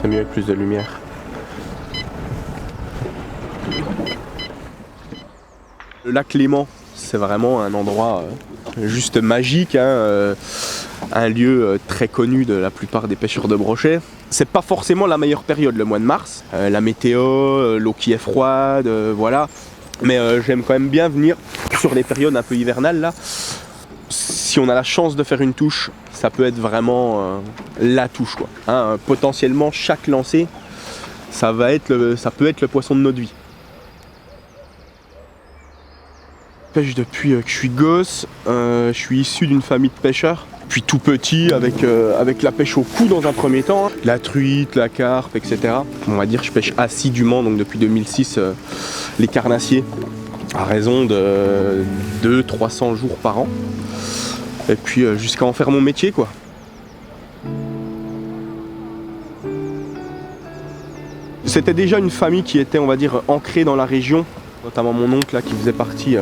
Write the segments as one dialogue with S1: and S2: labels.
S1: C'est mieux avec plus de lumière. Le lac Léman, c'est vraiment un endroit juste magique, hein, un lieu très connu de la plupart des pêcheurs de brochet. C'est pas forcément la meilleure période, le mois de mars. La météo, l'eau qui est froide, voilà. Mais j'aime quand même bien venir sur les périodes un peu hivernales là. Si on a la chance de faire une touche, ça peut être vraiment la touche, quoi. Hein, potentiellement chaque lancée, ça peut être le poisson de notre vie. Je pêche depuis que je suis gosse, je suis issu d'une famille de pêcheurs. Puis tout petit, avec la pêche au cou dans un premier temps, hein. La truite, la carpe, etc. On va dire que je pêche assidûment, donc depuis 2006, les carnassiers, à raison de 200-300 jours par an. Et puis jusqu'à en faire mon métier, quoi. C'était déjà une famille qui était, on va dire, ancrée dans la région, notamment mon oncle là, qui faisait partie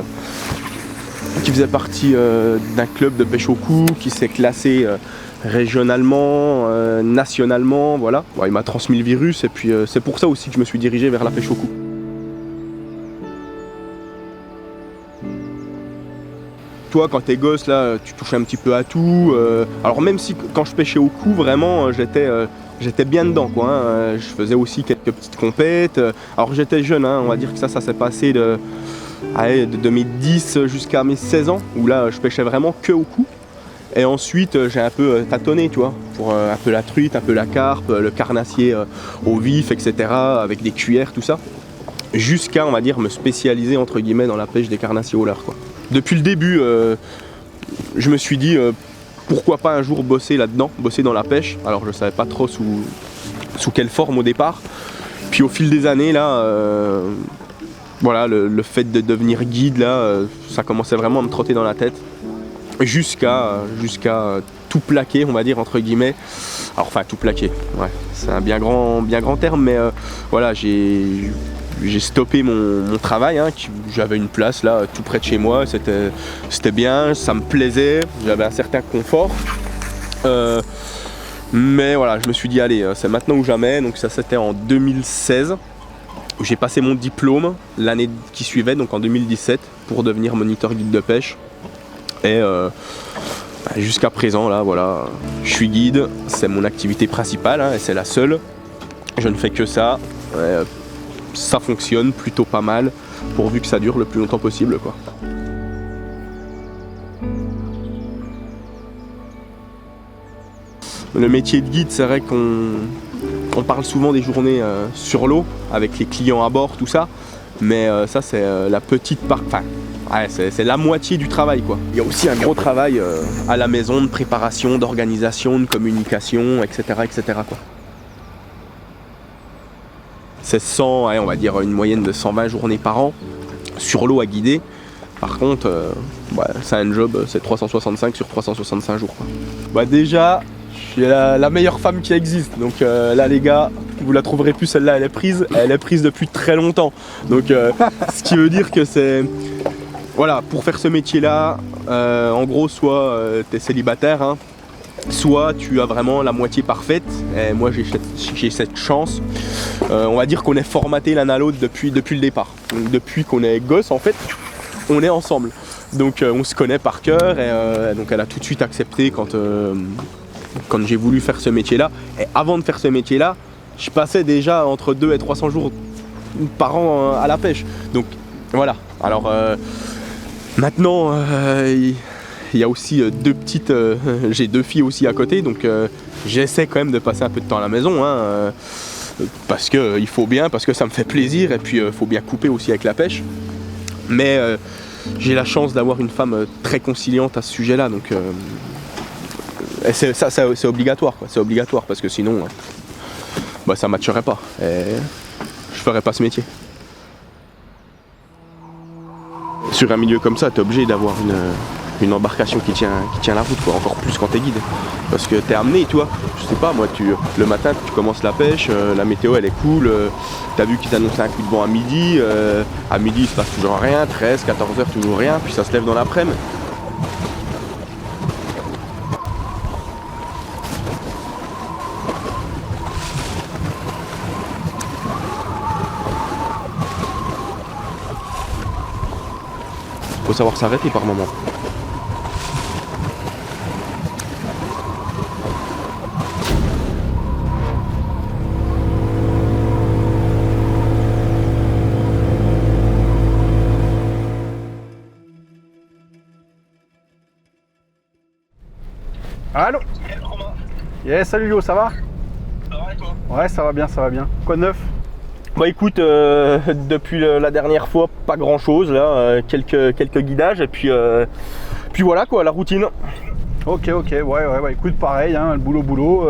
S1: d'un club de pêche au cou, qui s'est classé régionalement, nationalement, voilà. Bon, il m'a transmis le virus et puis c'est pour ça aussi que je me suis dirigé vers la pêche au cou. Toi, quand t'es gosse, là, tu touches un petit peu à tout. Alors même si quand je pêchais au cou, vraiment, j'étais bien dedans, quoi. Hein. Je faisais aussi quelques petites compètes. Alors j'étais jeune, hein, on va dire que ça s'est passé de mes 10 jusqu'à mes 16 ans, où là, je pêchais vraiment que au cou. Et ensuite, j'ai un peu tâtonné, tu vois, pour un peu la truite, un peu la carpe, le carnassier au vif, etc., avec des cuillères, tout ça. Jusqu'à, on va dire, me spécialiser, entre guillemets, dans la pêche des carnassiers au leurre, quoi. Depuis le début, je me suis dit pourquoi pas un jour bosser là-dedans, bosser dans la pêche. Alors je savais pas trop sous quelle forme au départ. Puis au fil des années, là, voilà, le fait de devenir guide, là, ça commençait vraiment à me trotter dans la tête. Jusqu'à tout plaquer, on va dire, entre guillemets. Alors enfin tout plaquer, ouais, c'est un bien grand terme, mais voilà, j'ai stoppé mon travail, hein, j'avais une place là tout près de chez moi, c'était bien, ça me plaisait, j'avais un certain confort, mais voilà, je me suis dit allez, c'est maintenant ou jamais. Donc ça c'était en 2016 où j'ai passé mon diplôme, l'année qui suivait, donc en 2017, pour devenir moniteur guide de pêche. Et jusqu'à présent là, voilà, je suis guide, c'est mon activité principale, hein, et c'est la seule, je ne fais que ça. Ça fonctionne plutôt pas mal, pourvu que ça dure le plus longtemps possible, quoi. Le métier de guide, c'est vrai qu'on parle souvent des journées sur l'eau, avec les clients à bord, tout ça, mais ça c'est la petite part, enfin, ouais, c'est la moitié du travail, quoi. Il y a aussi un gros travail à la maison de préparation, d'organisation, de communication, etc., quoi. C'est 100, ouais, on va dire une moyenne de 120 journées par an sur l'eau à guider. Par contre, c'est un job, c'est 365 sur 365 jours, quoi. Bah déjà, je suis la meilleure femme qui existe. Donc là les gars, vous la trouverez plus, celle-là elle est prise depuis très longtemps. Donc ce qui veut dire que c'est... Voilà, pour faire ce métier-là, en gros, soit t'es célibataire, hein, soit tu as vraiment la moitié parfaite, et moi j'ai cette chance. On va dire qu'on est formaté l'un à l'autre depuis le départ. Donc, depuis qu'on est gosse, en fait, on est ensemble. Donc on se connaît par cœur, et donc elle a tout de suite accepté quand j'ai voulu faire ce métier-là. Et avant de faire ce métier-là, je passais déjà entre 200 et 300 jours par an à la pêche. Donc voilà, alors maintenant... Il y a aussi j'ai 2 filles aussi à côté, donc j'essaie quand même de passer un peu de temps à la maison, hein, parce que il faut bien, parce que ça me fait plaisir, et puis il faut bien couper aussi avec la pêche. Mais j'ai la chance d'avoir une femme très conciliante à ce sujet-là, donc c'est obligatoire, quoi. C'est obligatoire, parce que sinon, ça matcherait pas, et je ferais pas ce métier. Sur un milieu comme ça, tu es obligé d'avoir une embarcation qui tient la route, quoi, encore plus quand t'es guide, parce que t'es amené, toi, je sais pas moi, le matin tu commences la pêche, la météo elle est cool, t'as vu qu'ils t'annoncent un coup de vent à midi il se passe toujours rien, 13, 14 heures toujours rien, puis ça se lève dans l'après-midi. faut savoir s'arrêter par moment.
S2: Allô? Yes, salut Yo, ça va?
S3: Ça va et toi?
S2: Ouais, ça va bien, ça va bien. Quoi de neuf?
S1: Bah écoute, depuis la dernière fois, pas grand chose là, quelques guidages et puis voilà quoi, la routine.
S2: Ok, ouais, écoute, pareil, hein, le boulot.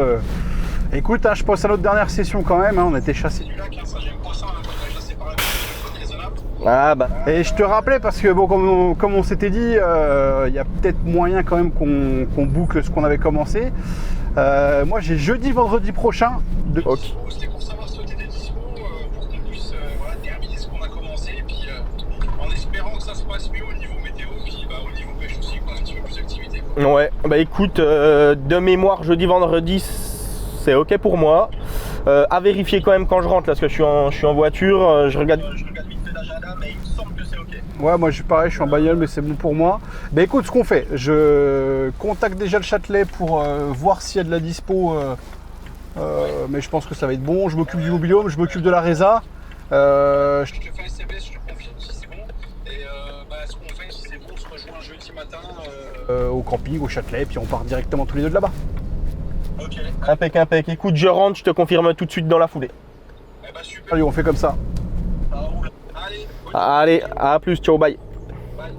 S2: Écoute, hein, je pense à notre dernière session quand même, hein, on a été chassés.
S3: Du lac, hein, ça j'aime pas ça, hein, quand on a chassé par la côte raisonnable.
S1: Ah bah.
S2: Et je te rappelais parce que bon, comme on s'était dit, il y a peut-être moyen quand même qu'on boucle ce qu'on avait commencé. Moi j'ai jeudi, vendredi prochain.
S1: Ok.
S3: C'était pour savoir si tu étais dispo, pour qu'on puisse voilà, terminer ce qu'on a commencé, et puis en espérant que ça se passe mieux au niveau météo, puis bah, au niveau pêche aussi, qu'on a un petit peu plus d'activité.
S1: Ouais, bah écoute, de mémoire, jeudi, vendredi, c'est ok pour moi. À vérifier quand même quand je rentre, là, parce que je suis en voiture, je regarde.
S3: Je regarde vite fait l'agenda, mais il me semble que c'est ok.
S2: Ouais, moi je suis pareil, je suis en bagnole, mais c'est bon pour moi. Bah écoute, ce qu'on fait, je contacte déjà le Châtelet pour voir s'il y a de la dispo. Mais je pense que ça va être bon. Je m'occupe du mobil-home, je m'occupe de la résa.
S3: Je te fais un SMS, je te confirme si c'est bon. Et bah, ce qu'on fait, si c'est bon, on se rejoint jeudi matin.
S2: Au camping, au Châtelet, puis on part directement tous les deux de là-bas.
S3: Ok.
S1: Impec. Écoute, je rentre, je te confirme tout de suite dans la foulée.
S3: Eh bah super.
S2: Allez, on fait comme ça.
S3: Ça roule. Allez, bonne
S1: Allez, à plus, ciao, bye.
S3: bye.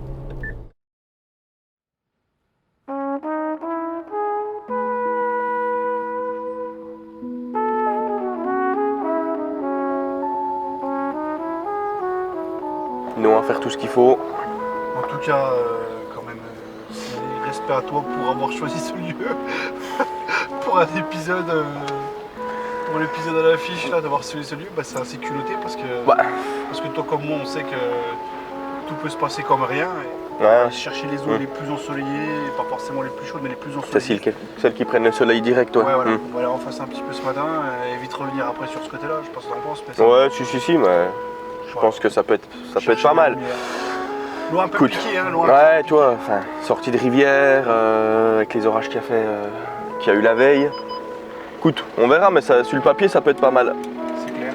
S1: Nous, on va faire tout ce qu'il faut.
S2: En tout cas, quand même, respect à toi pour avoir choisi ce lieu pour un épisode, pour l'épisode à l'affiche là, d'avoir choisi ce lieu, bah, c'est assez culotté parce que toi comme moi, on sait que tout peut se passer comme rien. Et
S1: Ouais.
S2: chercher les zones les plus ensoleillées, pas forcément les plus chaudes, mais les plus
S1: C'est
S2: ensoleillées.
S1: celles qui prennent le soleil direct, ouais.
S2: Ouais, voilà. On va aller en face un petit peu ce matin et vite revenir après sur ce côté-là. Je pense que t'en penses. Mais ça-
S1: Ouais, si, mais je pense que ça peut être pas mal.
S2: L'eau un peu
S1: Écoute,
S2: piquée, hein, l'eau un
S1: ouais,
S2: peu
S1: tu vois, enfin, sortie de rivière, avec les orages qu'il y a eu la veille. Écoute, on verra, mais ça, sur le papier, ça peut être pas mal.
S2: c'est clair.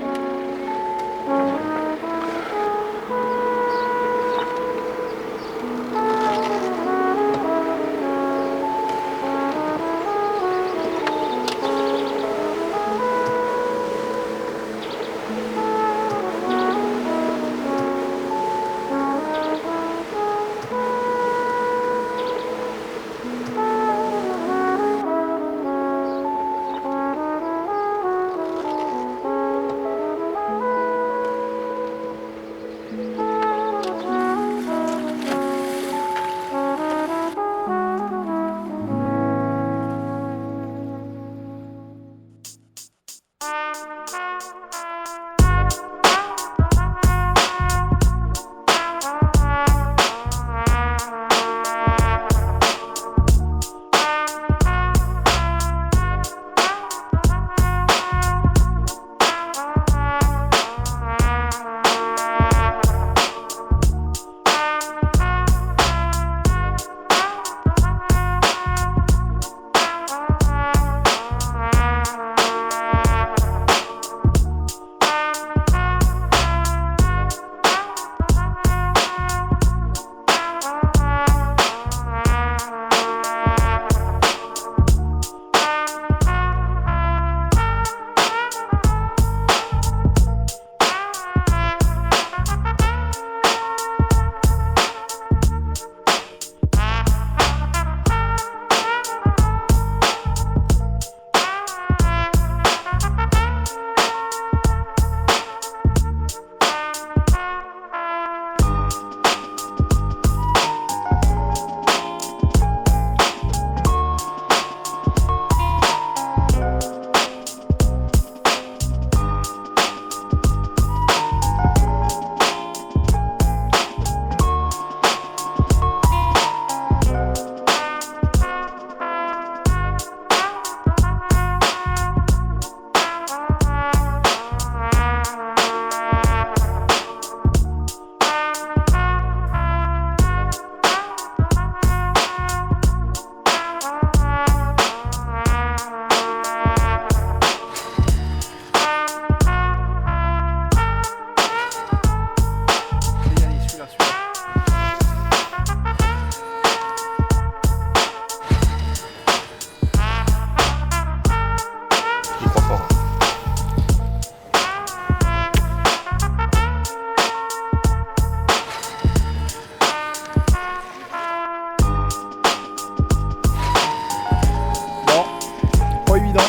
S2: pas évident.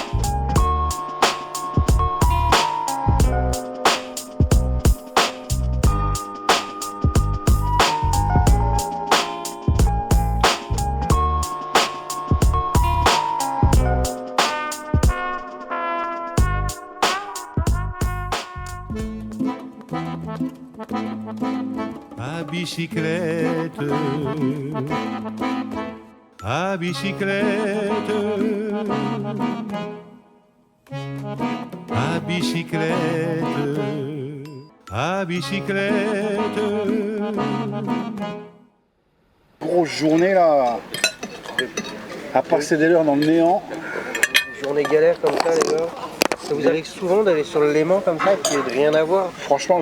S4: À bicyclette, à bicyclette, à bicyclette, à bicyclette.
S2: Grosse journée là, à passer des heures dans le néant.
S5: Journée galère comme ça, les gars. Ça vous arrive souvent d'aller sur le Léman comme ça et puis de rien avoir?
S2: Franchement,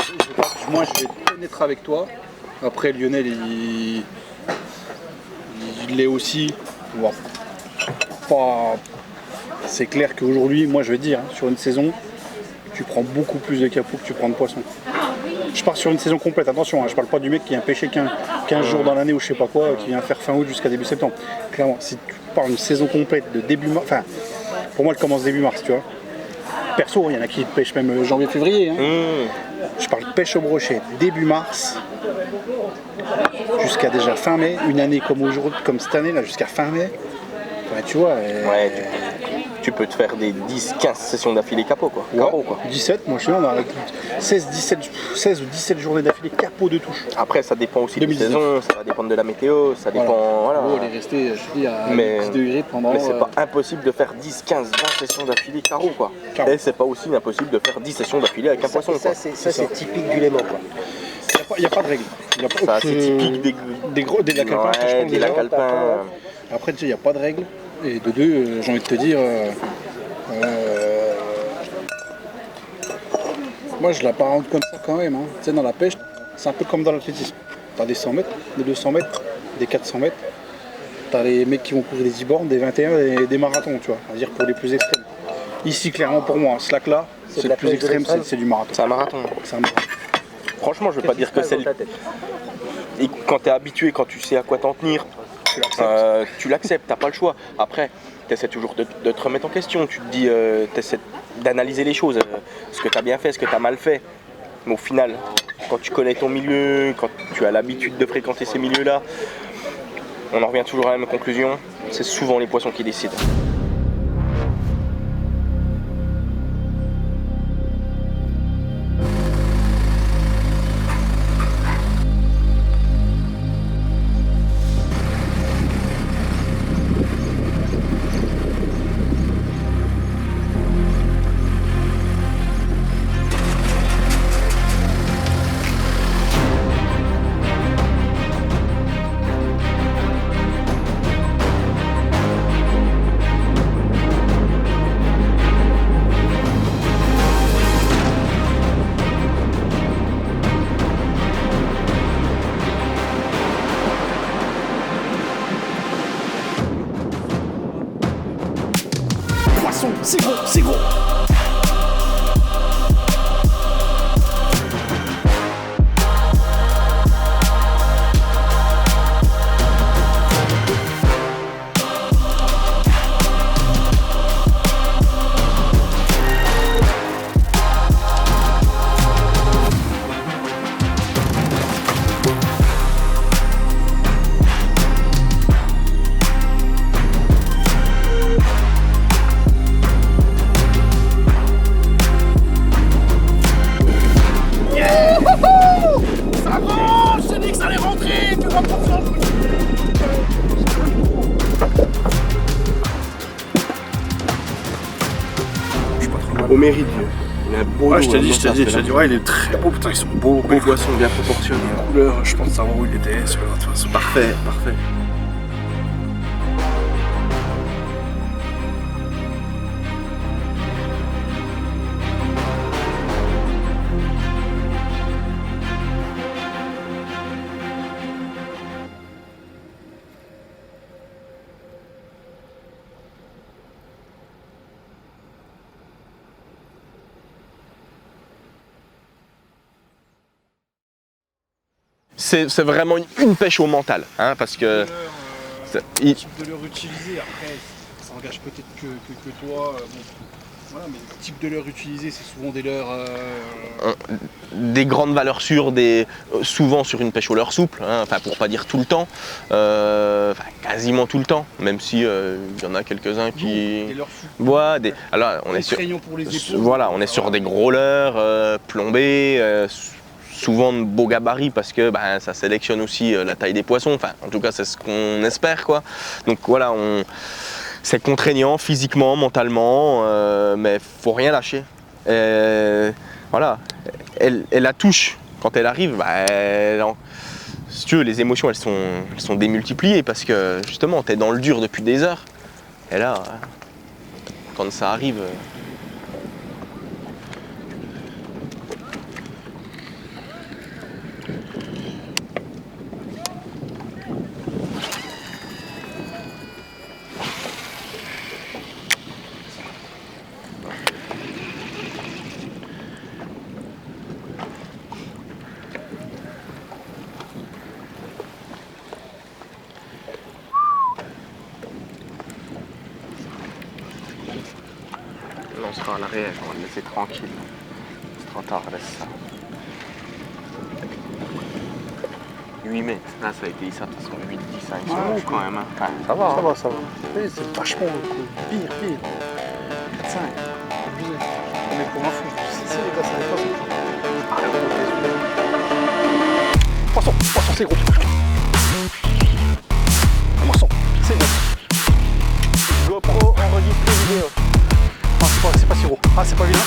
S2: moi je vais être honnête avec toi. Après Lionel il l'est aussi. Bon, pas... C'est clair qu'aujourd'hui, moi je vais dire, hein, sur une saison, tu prends beaucoup plus de capots que tu prends de poissons. Je pars sur une saison complète, attention, hein, je parle pas du mec qui vient pêcher 15 jours dans l'année ou je sais pas quoi, qui vient faire fin août jusqu'à début septembre. Clairement, si tu pars une saison complète de début mars, enfin, pour moi elle commence début mars, tu vois. Perso, il y en a qui pêchent même janvier-février. Hein. Je parle pêche au brochet début mars jusqu'à déjà fin mai, une année comme aujourd'hui, comme cette année là, jusqu'à fin mai. Ouais, tu vois.
S1: Ouais, tu peux te faire des 10-15 sessions d'affilée capot quoi.
S2: Ouais,
S1: Carreau, quoi.
S2: 17, moi je suis là, on a 16 ou 17 journées d'affilée capot de touche.
S1: Après ça dépend aussi des
S2: 2019.
S1: saisons, ça va dépendre de la météo, ça dépend. Voilà.
S2: L'eau elle est restée, je dis, à
S1: Mais-
S2: 10 degrés pendant.
S1: Mais c'est pas impossible de faire 10, 15, 20 sessions d'affilée carreau quoi.
S2: Carreau.
S1: Et c'est pas aussi impossible de faire 10 sessions d'affilée avec un poisson quoi.
S5: Ça, c'est typique du Léman, quoi.
S2: Il n'y a pas de règle. Y a pas-
S1: Ça c'est typique
S2: des lacs alpins, je
S1: ouais,
S2: pense,
S1: des lacs
S2: déjà.
S1: alpins.
S2: Après, il n'y a pas de règle. Et de deux, j'ai envie de te dire, moi je la parente comme ça quand même. Hein. Tu sais, dans la pêche, c'est un peu comme dans l'athlétisme. Tu as des 100 mètres, des 200 mètres, des 400 mètres. Tu as les mecs qui vont courir des 10 bornes, des 21 et des marathons, tu vois. On va dire pour les plus extrêmes. Ici, clairement, pour moi, ce lac-là,
S5: C'est
S2: c'est
S5: de
S2: le
S5: la
S2: plus
S5: pêche de
S2: extrême,
S5: l'extrême.
S2: c'est du marathon.
S1: C'est un marathon.
S2: C'est un marathon.
S1: Franchement, je veux pas dire que c'est le... Et quand t'es habitué, quand tu sais à quoi t'en tenir, tu l'acceptes, t'as pas le choix. Après, t'essaies toujours de te remettre en question, tu te dis, t'essaies d'analyser les choses, ce que t'as bien fait, ce que t'as mal fait. Mais au final, quand tu connais ton milieu, quand tu as l'habitude de fréquenter ces milieux-là, on en revient toujours à la même conclusion, c'est souvent les poissons qui décident.
S2: Poisson, c'est gros, c'est gros.
S1: Au mérite, il a un beau
S2: Ouais,
S1: dos,
S2: je t'ai
S1: hein,
S2: dit,
S1: ça, c'est là.
S2: ouais, il est très beau, putain, ils sont beaux.
S1: Beau poisson, bien proportionné.
S2: Couleur, je pense savoir où il était, celui-là, de toute façon.
S1: Parfait, parfait. C'est vraiment une pêche au mental, hein, parce que
S2: De leur utiliser après. ça engage peut-être que toi. Bon. Voilà, mais le type de leurre utilisé, c'est souvent des leurres.
S1: Des grandes valeurs sûres, souvent sur une pêche au leurre souple, hein, enfin pour pas dire tout le temps, quasiment tout le temps, même si il y en a quelques-uns qui.
S2: Des leurres souples.
S1: Ouais, alors on est sur.
S2: Pour les épaules,
S1: Voilà, on est sur des gros leurres plombés. Souvent de beaux gabarits parce que ça sélectionne aussi la taille des poissons, enfin en tout cas c'est ce qu'on espère quoi. Donc voilà, c'est contraignant physiquement, mentalement, mais faut rien lâcher. Voilà, elle la touche quand elle arrive, si tu veux, les émotions elles sont démultipliées parce que justement t'es dans le dur depuis des heures et là quand ça arrive. On sera à l'arrière, on va le laisser tranquille. C'est trop tard, laisse ça. 8 mètres, là ça a été ça de toute façon 8, 10, 5 secondes quand même. Hein. Enfin, ça va.
S2: Ça va, ça va. Oui, c'est vachement pire. 5, abusé. Mais pour moi, si les gars, ça arrive pas. Poisson, c'est gros. Poisson, c'est gros. GoPro enregistre les vidéos. Ah, c'est pas si gros. Ah, c'est pas évident.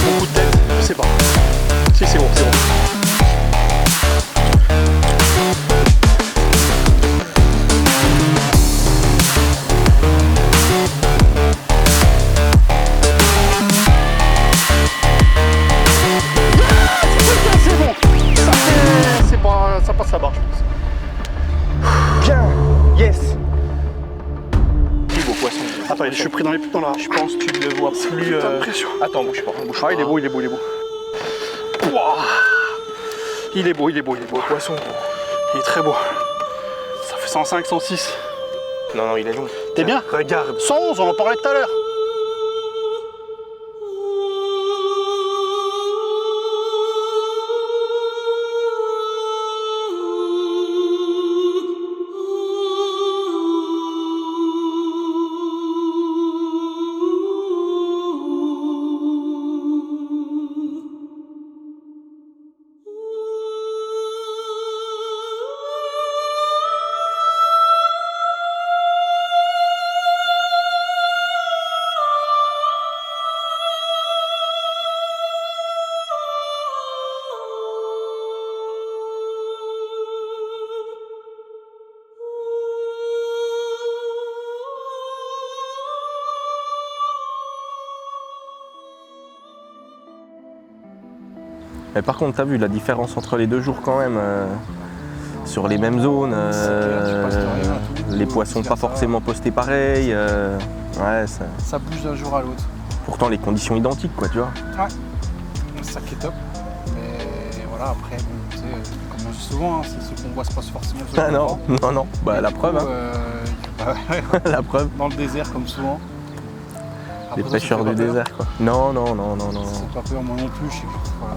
S2: Bon coup de tête, je sais pas. Si, c'est gros, c'est gros. Ça passe là-bas, je pense. Bien, yes.
S1: Plus beau poisson.
S2: Attends, je suis pris dans les putains là.
S1: Je pense que tu le vois plus.
S2: Pression.
S1: Attends, bouge pas.
S2: Ah, il est beau. Wow. Il est beau, le poisson. Il est très beau. Ça fait 105, 106.
S1: Non, il est long.
S2: T'es bien?
S1: Regarde.
S2: 111, on en parlait tout à l'heure.
S1: Mais par contre, t'as vu la différence entre les 2 jours quand même, sur les mêmes zones, les poissons pas forcément postés pareil. Ouais,
S2: Ça bouge d'un jour à l'autre.
S1: Pourtant les conditions identiques quoi, tu vois.
S2: Ouais, c'est ça qui est top. Mais voilà, après, bon, tu sais, comme on dit souvent, c'est ce qu'on voit se passe forcément sur
S1: Ah
S2: le
S1: non,
S2: moment.
S1: la
S2: Du
S1: preuve,
S2: coup,
S1: hein. La preuve.
S2: Dans le désert comme souvent.
S1: Les
S2: Après,
S1: pêcheurs
S2: ça fait
S1: du
S2: pas peur.
S1: désert quoi. Non.
S2: C'est pas peur, moi non plus, je sais plus. Voilà.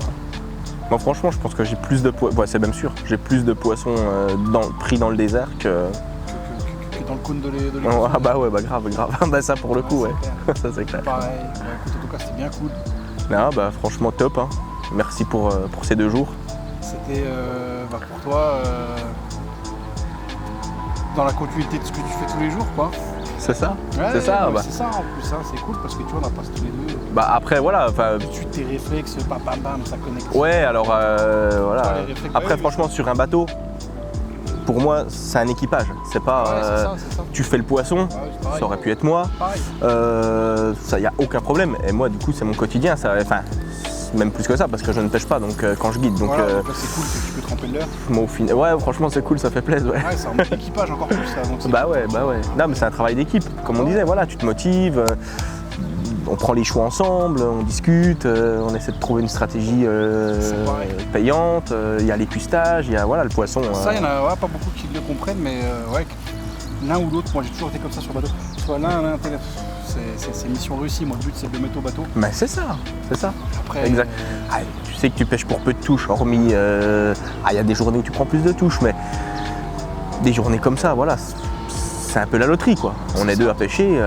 S1: Moi franchement je pense que j'ai plus de poissons, c'est même sûr, j'ai plus de poissons pris dans le désert que...
S2: Que dans le cône de l'eau.
S1: Oh, ah bah ouais, grave. Bah ça pour le coup, ouais. Ça c'est clair.
S2: Pareil, bah, écoute, en tout cas c'était bien cool.
S1: Non, bah franchement top, hein. Merci pour ces 2 jours.
S2: C'était pour toi dans la continuité de ce que tu fais tous les jours quoi.
S1: C'est ça.
S2: Ouais,
S1: C'est ça,
S2: ouais,
S1: bah.
S2: c'est ça en plus, hein, c'est cool parce que tu vois on a passé tous les deux.
S1: Bah après voilà, enfin...
S2: Tu tes réflexes, bam, ça connecte.
S1: Ouais alors voilà.
S2: Enfin, les réflexes,
S1: Après
S2: ouais,
S1: franchement sur un bateau, pour moi c'est un équipage. C'est pas...
S2: Ouais, c'est ça.
S1: Tu fais le poisson,
S2: Ouais, c'est pareil.
S1: ça aurait pu être moi.
S2: Pareil.
S1: Ça y a aucun problème. Et moi du coup c'est mon quotidien, ça... Enfin, même plus que ça parce que je ne pêche pas donc quand je guide. Donc,
S2: Voilà, donc là c'est cool, c'est que tu peux tremper de l'heure.
S1: moi, au final... Ouais franchement c'est cool, ça fait plaisir. Ouais.
S2: Ouais, c'est un mode d'équipage encore plus là. Donc c'est
S1: Bah ouais. Non mais c'est un travail d'équipe, comme on disait, voilà, tu te motives. on prend les choix ensemble, on discute, on essaie de trouver une stratégie payante. Il y a l'écustage, il y a voilà, le poisson.
S2: Ça, il n'y en a pas beaucoup qui le comprennent, mais ouais, l'un ou l'autre, moi j'ai toujours été comme ça sur le bateau. Soit l'un, c'est mission réussie. Moi, le but, c'est de le mettre au bateau.
S1: Mais c'est ça.
S2: Après,
S1: Exact. Tu sais que tu pêches pour peu de touches, hormis. Il y a des journées où tu prends plus de touches, mais des journées comme ça, voilà. C'est un peu la loterie, quoi. On est deux à pêcher,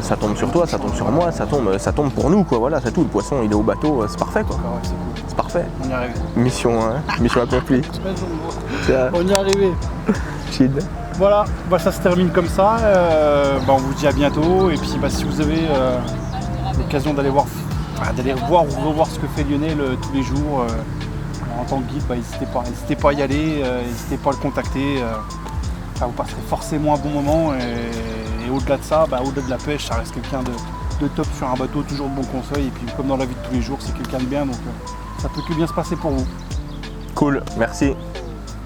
S1: ça tombe sur toi, ça tombe sur moi, ça tombe pour nous, quoi. Voilà, c'est tout. Le poisson, il est au bateau, c'est parfait, quoi.
S2: ouais, c'est cool.
S1: C'est parfait.
S2: On y est arrivé.
S1: Mission accomplie. Tiens,
S2: On y est arrivé.
S1: chill.
S2: Voilà, ça se termine comme ça. On vous dit à bientôt. Et puis si vous avez l'occasion d'aller voir ou revoir ce que fait Lionel tous les jours en tant que guide, n'hésitez pas à y aller, n'hésitez pas à le contacter. Vous passerez forcément un bon moment. Et au-delà de ça, au-delà de la pêche, ça reste quelqu'un de top sur un bateau, toujours de bons conseils. Et puis comme dans la vie de tous les jours, c'est quelqu'un de bien. Donc ça peut que bien se passer pour vous.
S1: Cool, merci.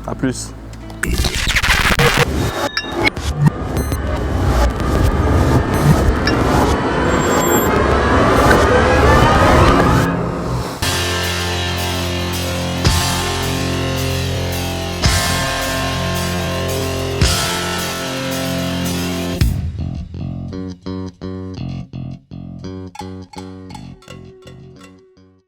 S1: À plus.